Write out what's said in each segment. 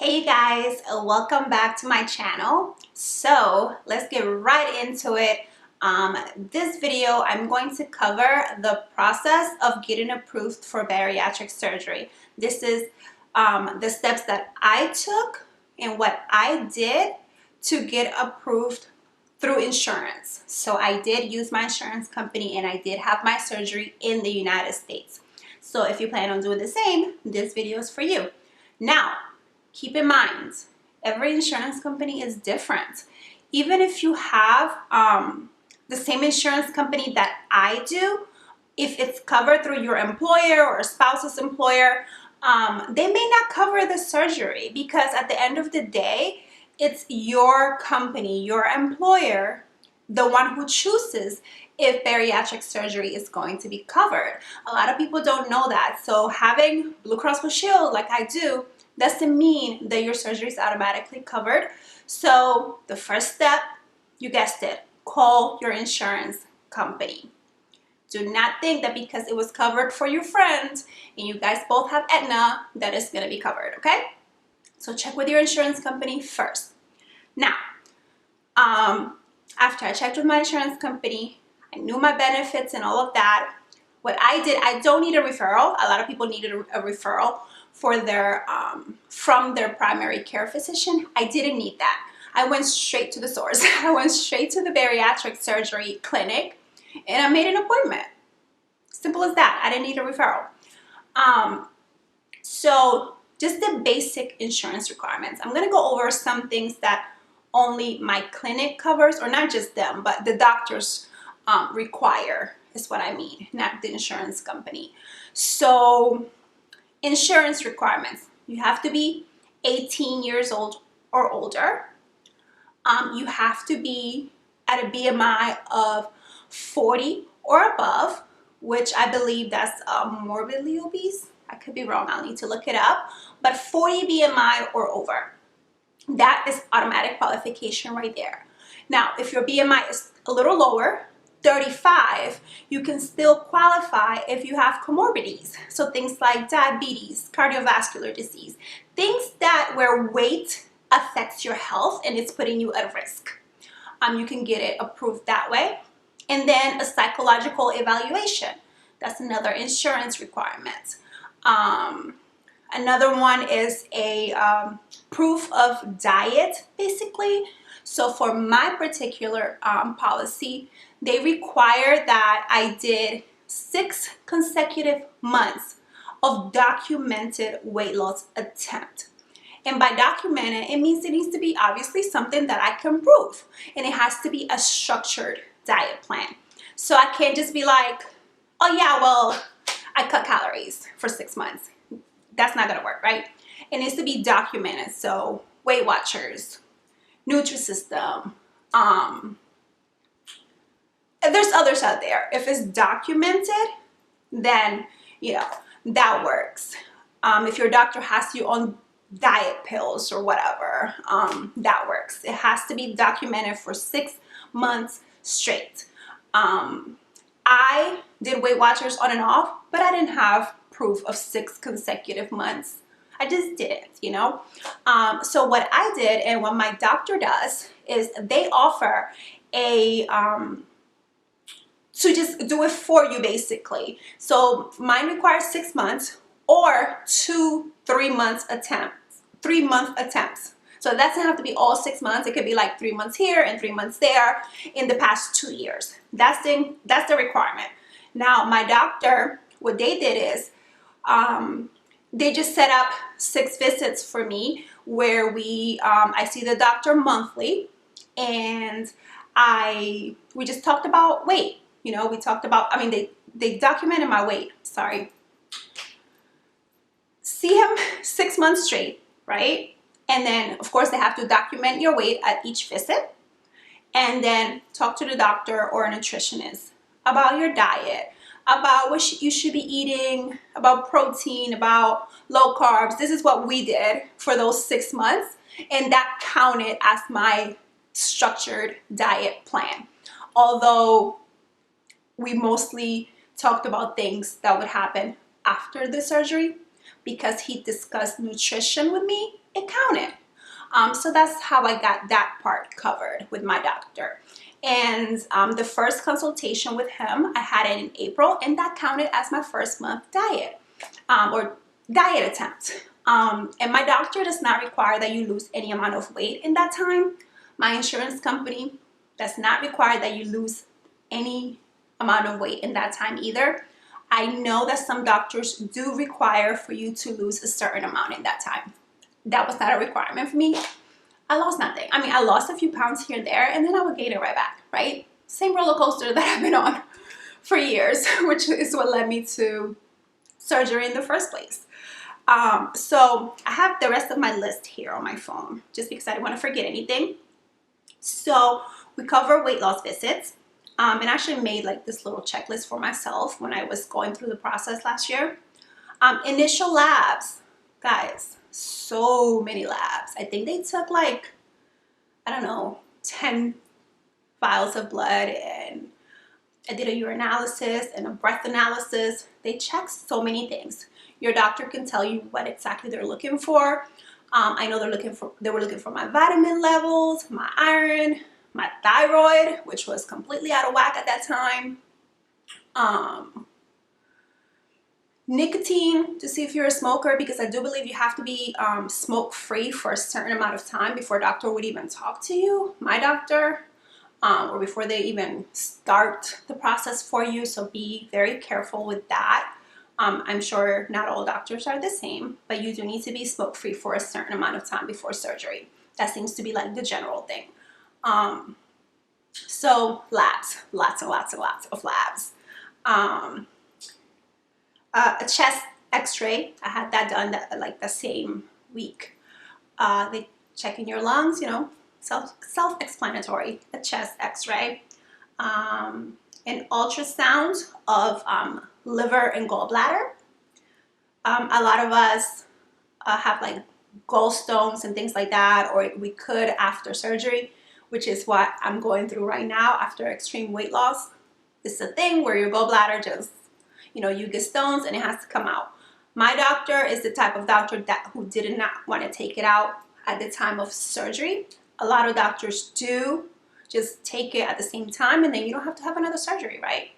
Hey guys, welcome back to my channel. So let's get right into it. This video I'm going to cover the process of getting approved for bariatric surgery. This is the steps that I took and what I did to get approved through insurance. So I did use my insurance company and I did have my surgery in the United States. So if you plan on doing the same, this video is for you. Now, keep in mind, every insurance company is different. Even if you have the same insurance company that I do, if it's covered through your employer or spouse's employer, they may not cover the surgery because at the end of the day, it's your company, your employer, the one who chooses if bariatric surgery is going to be covered. A lot of people don't know that. So having Blue Cross Blue Shield like I do doesn't mean that your surgery is automatically covered. So the first step, you guessed it, call your insurance company. Do not think that because it was covered for your friend and you guys both have Aetna, that it's gonna be covered, okay? So check with your insurance company first. Now, after I checked with my insurance company, I knew my benefits and all of that. What I did, I don't need a referral. A lot of people needed a referral for their from their primary care physician. I didn't need that. I went straight to the source. I went straight to the bariatric surgery clinic and I made an appointment. Simple as that. I didn't need a referral. So just the basic insurance requirements. I'm gonna go over some things that only my clinic covers, or not just them, but the doctors require is what I mean, not the insurance company. So insurance requirements. You have to be 18 years old or older. You have to be at a BMI of 40 or above, which I believe that's morbidly obese. I could be wrong, I'll need to look it up. But 40 BMI or over. That is automatic qualification right there. Now, if your BMI is a little lower, 35, you can still qualify if you have comorbidities. So things like diabetes, cardiovascular disease, things that where weight affects your health and it's putting you at risk. You can get it approved that way. And then a psychological evaluation. That's another insurance requirement. Another one is a proof of diet, basically. So for my particular policy, they require that I did 6 consecutive months of documented weight loss attempt. And by documented, it means it needs to be obviously something that I can prove. And it has to be a structured diet plan. So I can't just be like, oh yeah, well, I cut calories for 6 months. That's not gonna work, right? It needs to be documented. So Weight Watchers, Nutrisystem, there's others out there. If it's documented, then that works. If your doctor has you on diet pills or whatever, that works. It has to be documented for 6 months straight. I did Weight Watchers on and off, but I didn't have proof of 6 consecutive months. I just didn't, So what I did and what my doctor does is they offer a to just do it for you basically. So mine requires 6 months or 3-month attempts. So that doesn't have to be all 6 months. It could be like 3 months here and 3 months there in the past 2 years. That's the requirement. Now my doctor, what they did is they just set up 6 visits for me where I see the doctor monthly and we just talked about weight. We talked about, they documented my weight, sorry. See him 6 months straight, right? And then of course they have to document your weight at each visit and then talk to the doctor or a nutritionist about your diet, about what you should be eating, about protein, about low carbs. This is what we did for those 6 months, and that counted as my structured diet plan. Although we mostly talked about things that would happen after the surgery because he discussed nutrition with me it counted. So that's how I got that part covered with my doctor. And the first consultation with him, I had it in April, and that counted as my first month diet or diet attempt. And my doctor does not require that you lose any amount of weight in that time. My insurance company does not require that you lose any amount of weight in that time either. I know that some doctors do require for you to lose a certain amount in that time. That was not a requirement for me. I lost nothing. I mean, I lost a few pounds here and there, and then I would gain it right back, right? Same roller coaster that I've been on for years, which is what led me to surgery in the first place. So I have the rest of my list here on my phone, just because I didn't want to forget anything. So we cover weight loss visits, and actually made like this little checklist for myself when I was going through the process last year. Initial labs, guys, so many labs. I think they took like, I don't know, 10 vials of blood, and I did a urinalysis and a breath analysis. They checked so many things. Your doctor can tell you what exactly they're looking for. I know they were looking for my vitamin levels, my iron, my thyroid, which was completely out of whack at that time. Nicotine, to see if you're a smoker, because I do believe you have to be smoke-free for a certain amount of time before a doctor would even talk to you, my doctor, or before they even start the process for you. So be very careful with that. I'm sure not all doctors are the same, but you do need to be smoke-free for a certain amount of time before surgery. That seems to be like the general thing. So labs, lots and lots and lots of labs. A chest x-ray, I had that done like the same week. They check in your lungs, you know, self-explanatory, a chest x-ray. An ultrasound of liver and gallbladder. A lot of us have like gallstones and things like that, or we could after surgery, which is what I'm going through right now after extreme weight loss. It's a thing where your gallbladder just, you know, you get stones and it has to come out. My doctor is the type of doctor who did not want to take it out at the time of surgery. A lot of doctors do just take it at the same time, and then you don't have to have another surgery, right?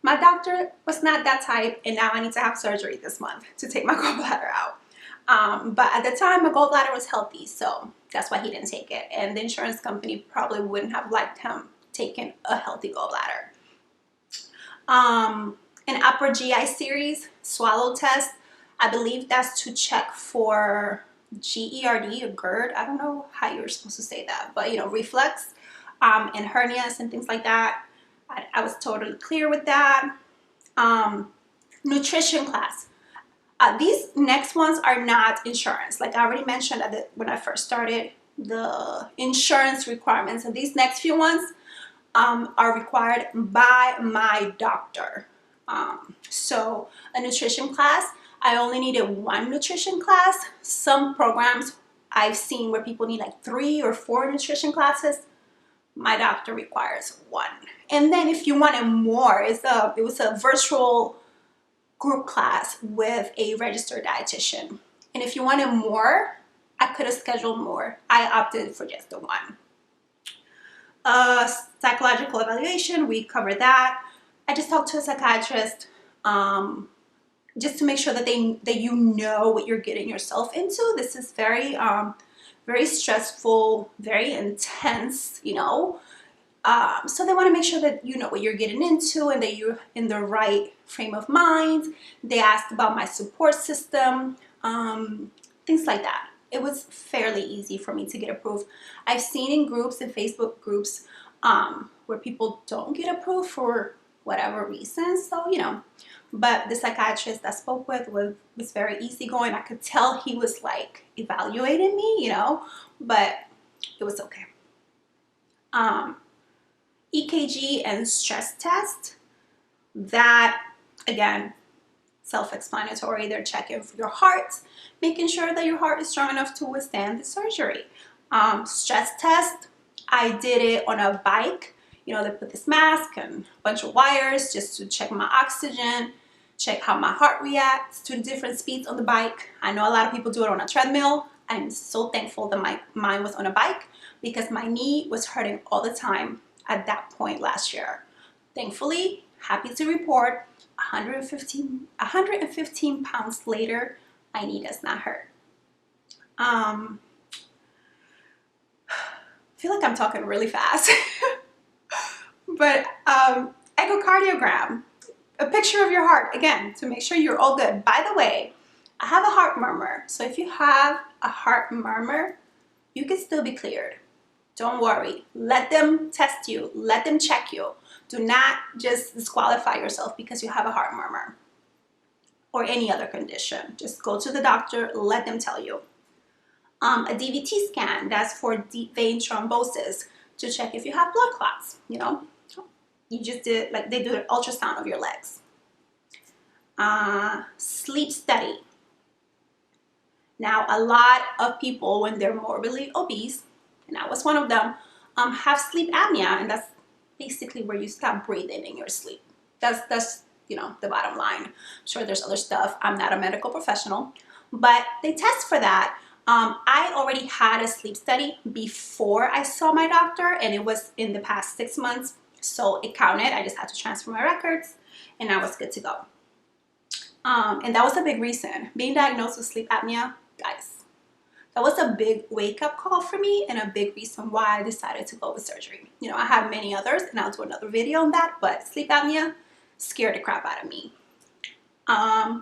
My doctor was not that type, and now I need to have surgery this month to take my gallbladder out. But at the time, my gallbladder was healthy, so that's why he didn't take it. And the insurance company probably wouldn't have liked him taking a healthy gallbladder. An upper GI series swallow test. I believe that's to check for GERD or GERD. I don't know how you're supposed to say that, but you know, reflux and hernias and things like that. I was totally clear with that. Nutrition class. These next ones are not insurance. Like I already mentioned when I first started, the insurance requirements, and these next few ones are required by my doctor. So a nutrition class, I only needed one nutrition class. Some programs I've seen where people need like 3 or 4 nutrition classes. My doctor requires 1. And then if you wanted more, it was a virtual group class with a registered dietitian. And if you wanted more, I could have scheduled more. I opted for just the 1. Psychological evaluation, we covered that. I just talked to a psychiatrist just to make sure that you know what you're getting yourself into. This is very very stressful, very intense, you know. So they want to make sure that you know what you're getting into and that you're in the right frame of mind. They asked about my support system, things like that. It was fairly easy for me to get approved. I've seen in groups, in Facebook groups, where people don't get approved for whatever reason. So, you know, but the psychiatrist I spoke with was very easygoing. I could tell he was like evaluating me, you know, but it was okay. EKG and stress test, that again, self-explanatory. They're checking for your heart, making sure that your heart is strong enough to withstand the surgery. Stress test, I did it on a bike. You know, they put this mask and a bunch of wires just to check my oxygen, check how my heart reacts to the different speeds on the bike. I know a lot of people do it on a treadmill. I'm so thankful that mine was on a bike because my knee was hurting all the time at that point last year. Thankfully, happy to report 115 pounds later, my knee does not hurt. I feel like I'm talking really fast. But echocardiogram, a picture of your heart, again, to make sure you're all good. By the way, I have a heart murmur. So if you have a heart murmur, you can still be cleared. Don't worry. Let them test you. Let them check you. Do not just disqualify yourself because you have a heart murmur or any other condition. Just go to the doctor. Let them tell you. A DVT scan, that's for deep vein thrombosis, to check if you have blood clots. You know, you just did, like they do an ultrasound of your legs. Sleep study. Now, a lot of people, when they're morbidly obese, and I was one of them, have sleep apnea, and that's basically where you stop breathing in your sleep. That's you know, the bottom line. I'm sure there's other stuff. I'm not a medical professional, but they test for that. I already had a sleep study before I saw my doctor, and it was in the past 6 months, so it counted. I just had to transfer my records, and I was good to go. And that was a big reason. Being diagnosed with sleep apnea, guys, that was a big wake-up call for me and a big reason why I decided to go with surgery. You know, I have many others, and I'll do another video on that, but sleep apnea scared the crap out of me. And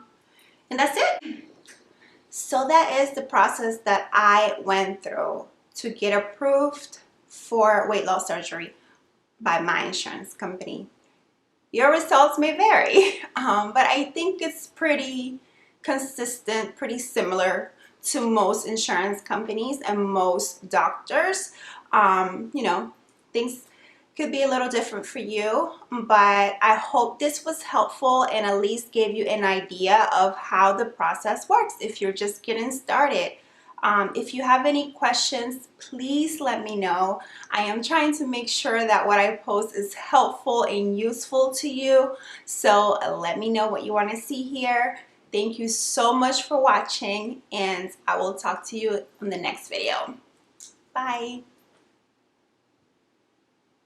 that's it. So that is the process that I went through to get approved for weight loss surgery by my insurance company. Your results may vary, but I think it's pretty consistent, pretty similar to most insurance companies and most doctors. You know, things could be a little different for you, but I hope this was helpful and at least gave you an idea of how the process works if you're just getting started. If you have any questions, please let me know. I am trying to make sure that what I post is helpful and useful to you, so let me know what you want to see here. Thank you so much for watching, and I will talk to you in the next video. Bye.